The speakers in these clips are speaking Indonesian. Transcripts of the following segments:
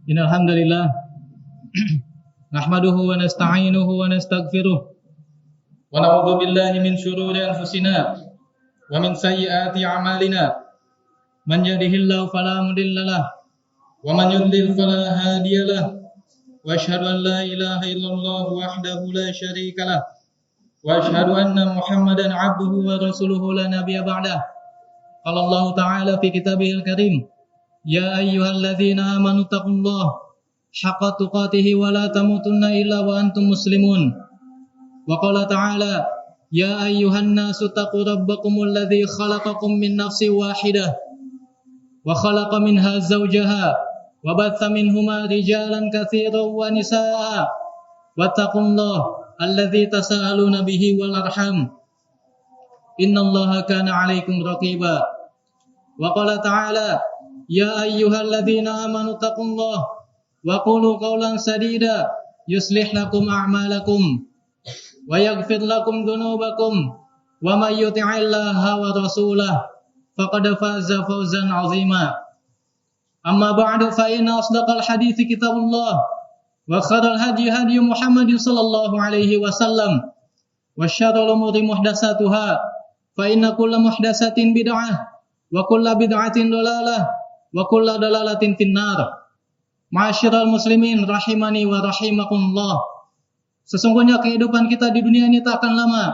Innal hamdalillah nahmaduhu wa nasta'inuhu wa nastaghfiruh wa na'udzu billahi min shururi anfusina wa min sayyiati a'malina man yahdihillahu fala mudilla lahu wa man yudlil fala hadiya lahu wa asyhadu an la ilaha illallah wahdahu la syarika lahu wa asyhadu anna Muhammadan 'abduhu wa rasuluhu la nabiyya ba'dahu. Qala Allah ta'ala fi kitabihil karim, ya ayyuhalladzina amanu taqullaha haqqa tuqatih wa la tamutunna illa wa antum muslimun. Wa qala ta'ala, ya ayyuhan nasu taqu rabbakumul ladzi khalaqakum min nafsin wahidah wa khalaqa minha zawjaha wa batha minhuma rijalan katsiran wa nisaa wattaqullaha alladzi tasaaluna bihi wal arham innallaha kana 'alaikum raqiba. Wa qala ta'ala, ya ayyuhalladzina amanu taqullaha wa qulu qawlan sadida yuslih lakum a'malakum wa yaghfir lakum dhunubakum wa may yuti'illaha wa rasulahu faqad faza fawzan 'azima. Amma ba'du, fa inna asdaqal hadithi kitabullah wa khairal hadi hadi Muhammadin sallallahu alaihi wasallam wa syarrul umuri muhdatsatuha fa inna kulla muhdatsatin bid'ah wa kulla bid'atin dhalalah wa kulla dhalalatin finnar. Ma'asyiral muslimin rahimani wa rahimakumullah. Sesungguhnya kehidupan kita di dunia ini tak akan lama.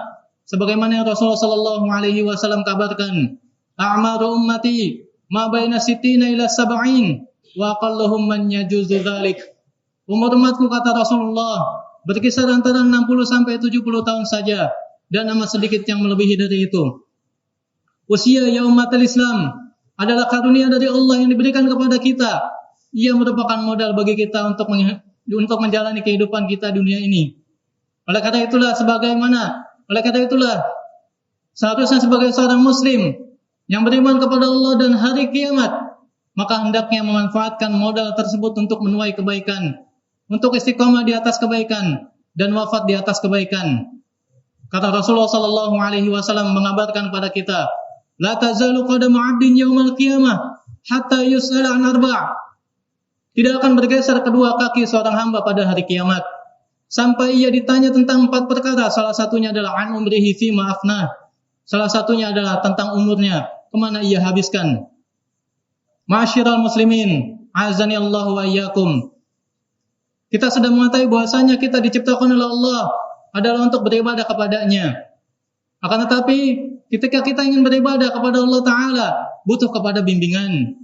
Sebagaimana yang Rasulullah sallallahu alaihi wasallam kabarkan, a'maru ummati ma baina sittina ila sab'in wa aqalluhum man yajuzu dzalik. Umur umatku, kata Rasulullah, berkisar antara 60 sampai 70 tahun saja, dan amat sedikit yang melebihi dari itu. Usia ya umatul Islam adalah karunia dari Allah yang diberikan kepada kita. Ia merupakan modal bagi kita untuk menjalani kehidupan kita di dunia ini. Oleh karena itulah seharusnya sebagai seorang muslim yang beriman kepada Allah dan hari kiamat, maka hendaknya memanfaatkan modal tersebut untuk menuai kebaikan, untuk istiqomah di atas kebaikan dan wafat di atas kebaikan. Kata Rasulullah sallallahu alaihi wasallam mengabarkan kepada kita, la tazalu qadamu 'abdin yaumal qiyamah hatta yus'ala an arba'. Tidak akan bergeser kedua kaki seorang hamba pada hari kiamat sampai ia ditanya tentang 4 perkara. Salah satunya adalah an umrihi fima afnah. Salah satunya adalah tentang umurnya, kemana ia habiskan. Ma'asyiral muslimin, azani Allah wa iyyakum. Kita sudah mengetahui bahwasanya kita diciptakan oleh Allah adalah untuk beribadah kepadanya. Akan tetapi ketika kita ingin beribadah kepada Allah Ta'ala, butuh kepada bimbingan.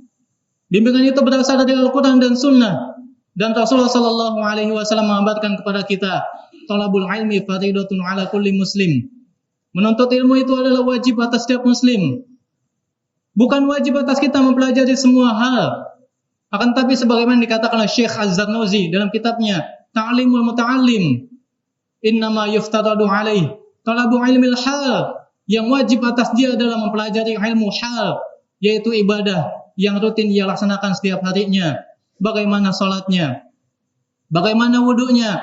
Bimbingan itu berasal dari Al-Quran dan Sunnah. Dan Rasulullah Sallallahu Alaihi Wasallam mengabarkan kepada kita, talabul ilmi faridatun ala kulli muslim. Menuntut ilmu itu adalah wajib atas setiap muslim. Bukan wajib atas kita mempelajari semua hal. Akan tetapi sebagaimana dikatakan oleh Syekh Az-Zarnuzi dalam kitabnya Ta'limul Muta'allim, innama yuftaradu alaih talabu ilmil hal. Yang wajib atas dia adalah mempelajari ilmu hal, yaitu ibadah yang rutin ia laksanakan setiap harinya. Bagaimana salatnya, bagaimana wudunya,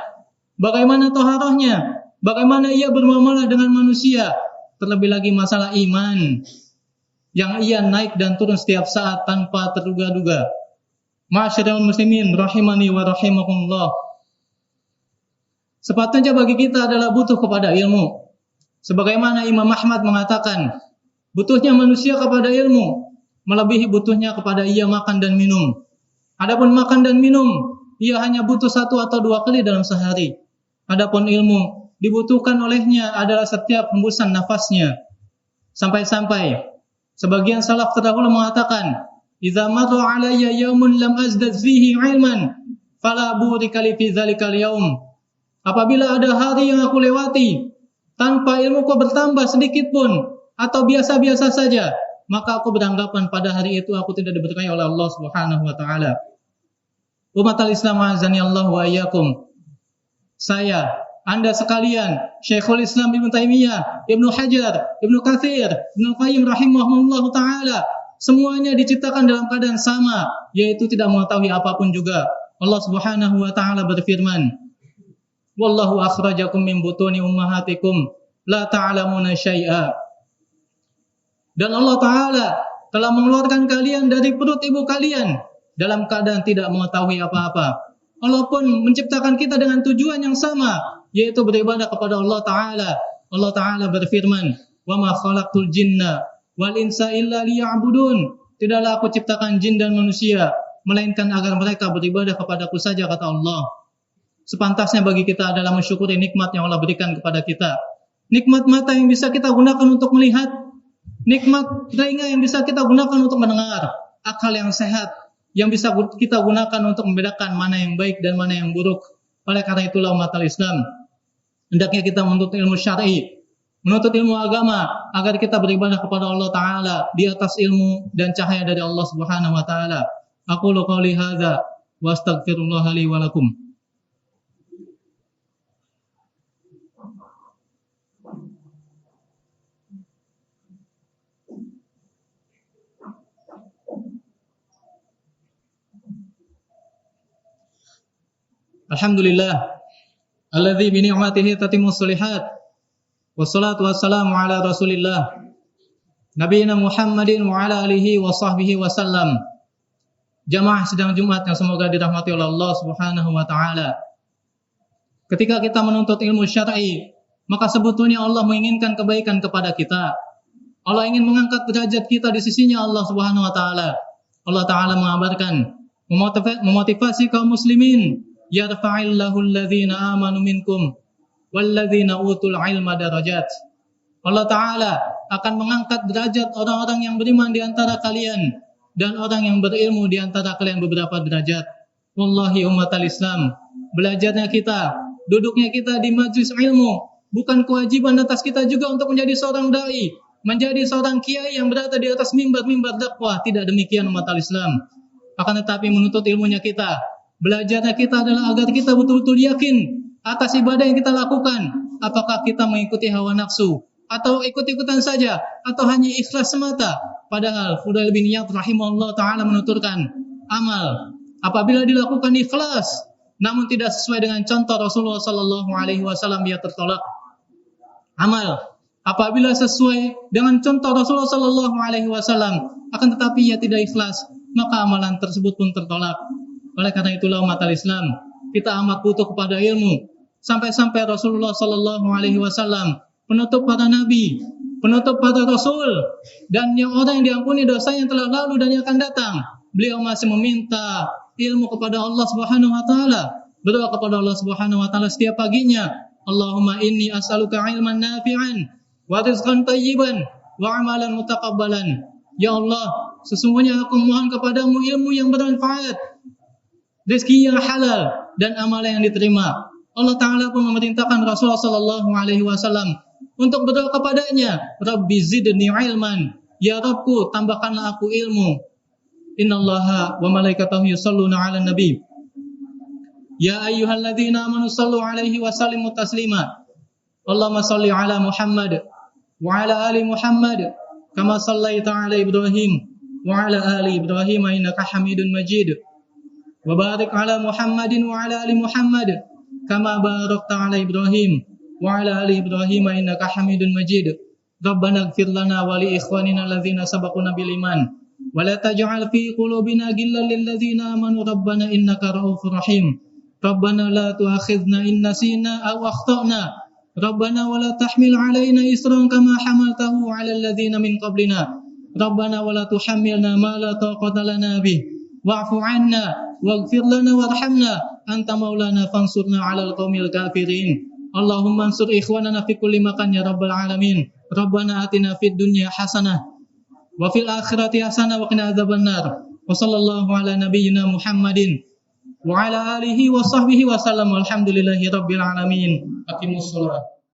bagaimana taharahnya, bagaimana ia bermuamalah dengan manusia, terlebih lagi masalah iman yang ia naik dan turun setiap saat tanpa terduga-duga. Ma'asyiral muslimin rahimani wa rahimakumullah. Sepatutnya bagi kita adalah butuh kepada ilmu. Sebagaimana Imam Ahmad mengatakan, butuhnya manusia kepada ilmu melebihi butuhnya kepada ia makan dan minum. Adapun makan dan minum, ia hanya butuh 1 atau 2 kali dalam sehari. Adapun ilmu, dibutuhkan olehnya adalah setiap hembusan nafasnya. Sampai-sampai sebagian salaf terdahulu mengatakan, idza marra alayya yaumun lam azdad fihi ilman fala burika li fi dzalikal yaum. Apabila ada hari yang aku lewati tanpa ilmuku bertambah sedikit pun atau biasa-biasa saja, maka aku beranggapan pada hari itu aku tidak diberkahi oleh Allah Subhanahu wa taala. Umatul Islam azani Allah wa iyyakum. Saya, Anda sekalian, Syekhul Islam Ibnu Taimiyah, Ibnu Hajar, Ibnu Katsir, Ibnu Qayyim rahimahullahu taala, semuanya diciptakan dalam keadaan sama, yaitu tidak mengetahui apapun juga. Allah Subhanahu wa taala berfirman, wallahu akhrajakum min butuni ummahatikum la ta'lamuna syai'a. Dan Allah Ta'ala telah mengeluarkan kalian dari perut ibu kalian dalam keadaan tidak mengetahui apa-apa. Allah pun menciptakan kita dengan tujuan yang sama, yaitu beribadah kepada Allah Ta'ala. Allah Ta'ala berfirman, "Wa ma khalaqtul jinna wal insa illa liya'budun." Tidaklah aku ciptakan jin dan manusia, melainkan agar mereka beribadah kepadaku saja, kata Allah. Sepantasnya bagi kita adalah mensyukuri nikmat yang Allah berikan kepada kita. Nikmat mata yang bisa kita gunakan untuk melihat, nikmat telinga yang bisa kita gunakan untuk mendengar, akal yang sehat yang bisa kita gunakan untuk membedakan mana yang baik dan mana yang buruk. Oleh karena itulah umat al-Islam, hendaknya kita menuntut ilmu syar'i, menuntut ilmu agama agar kita beribadah kepada Allah Ta'ala di atas ilmu dan cahaya dari Allah Subhanahu wa Ta'ala. Aqulu qouli hadza wa astaghfirullah li wa lakum. Alhamdulillah alladzi bi ni'matihi tatimmus shalihat. Wassalatu wassalamu ala Rasulillah Nabiyina Muhammadin wa ala alihi wa sahbihi wasallam. Jamaah sidang Jumat yang semoga dirahmati oleh Allah Subhanahu wa Ta'ala. Ketika kita menuntut ilmu syar'i, maka sebetulnya Allah menginginkan kebaikan kepada kita. Allah ingin mengangkat derajat kita di sisinya Allah Subhanahu wa Ta'ala. Allah Ta'ala mengabarkan, memotivasi kaum muslimin, yarfa'illahu alladhina amanu minkum walladzina utul ilma darajat. Allah Ta'ala akan mengangkat derajat orang-orang yang beriman di antara kalian dan orang yang berilmu di antara kalian beberapa derajat. Wallahi umat al-Islam, belajarnya kita, duduknya kita di majlis ilmu bukan kewajiban atas kita juga untuk menjadi seorang dai, menjadi seorang kiai yang berada di atas mimbar-mimbar dakwah. Tidak demikian umat al-Islam. Akan tetapi menuntut ilmunya kita, belajarnya kita adalah agar kita betul-betul yakin atas ibadah yang kita lakukan. Apakah kita mengikuti hawa nafsu atau ikut-ikutan saja, atau hanya ikhlas semata? Padahal Fudail bin Iyad rahimahullah ta'ala menuturkan, amal apabila dilakukan ikhlas namun tidak sesuai dengan contoh Rasulullah sallallahu alaihi wasallam, ia tertolak. Amal apabila sesuai dengan contoh Rasulullah sallallahu alaihi wasallam akan tetapi ia tidak ikhlas, maka amalan tersebut pun tertolak. Oleh karena itulah umat al-Islam, kita amat butuh kepada ilmu. Sampai-sampai Rasulullah sallallahu alaihi wasallam, penutup para nabi, penutup para rasul, dan yang orang yang diampuni dosa yang telah lalu dan yang akan datang, beliau masih meminta ilmu kepada Allah Subhanahu wa Ta'ala, berdoa kepada Allah Subhanahu wa Ta'ala setiap paginya, Allahumma inni as'aluka ilman nafi'an wa rizqan tayyiban wa amalan mutaqabbalan. Ya Allah, sesungguhnya aku mohon kepadamu ilmu yang bermanfaat, rezeki yang halal, dan amalan yang diterima. Allah Ta'ala pun memerintahkan Rasulullah sallallahu alaihi wasallam untuk berdoa kepadanya, Rabbi zidni ilman, ya Rabbku tambahkanlah aku ilmu. Innallaha wa malaikatahu yusalluna 'alan nabi ya ayyuhalladzina amanu sallu 'alaihi wa sallimu taslima. Allahumma salli 'ala Muhammad wa 'ala ali Muhammad kama sallaita 'ala Ibrahim wa 'ala ali Ibrahim innaka Hamidun Majid. Wa barik 'ala Muhammadin wa 'ala ali Muhammad kama barakta 'ala Ibrahim wa 'ala ali Ibrahim innaka Hamidun Majid. Rabbana ighfir lana wa li ikhwanina alladzina sabaquna bil iman wa la taj'al fi qulubina ghillan lil ladzina amanu rabbana innaka ra'ufur rahim. Rabbana la tu'akhidhna in nasina aw akhtana. Rabbana wa la tahmil 'alaina isran kama hamaltahu 'alal ladzina min qablina. Rabbana wa la tuhammilna ma la taqata lana bih. Wa'fu 'anna waghfir lana warhamna anta maulana fansurna 'alal qaumil kafirin. Allahumma ansur ikhwanana fi kulli makan ya rabbal alamin. Rabbana atina fid dunya hasanah wa fil akhirati hasanah wa qina adzabannar. Wa sallallahu ala nabiyyina Muhammadin wa ala alihi wa sahbihi wa sallam. Walhamdulillahi rabbil alamin. Aqimus shalah.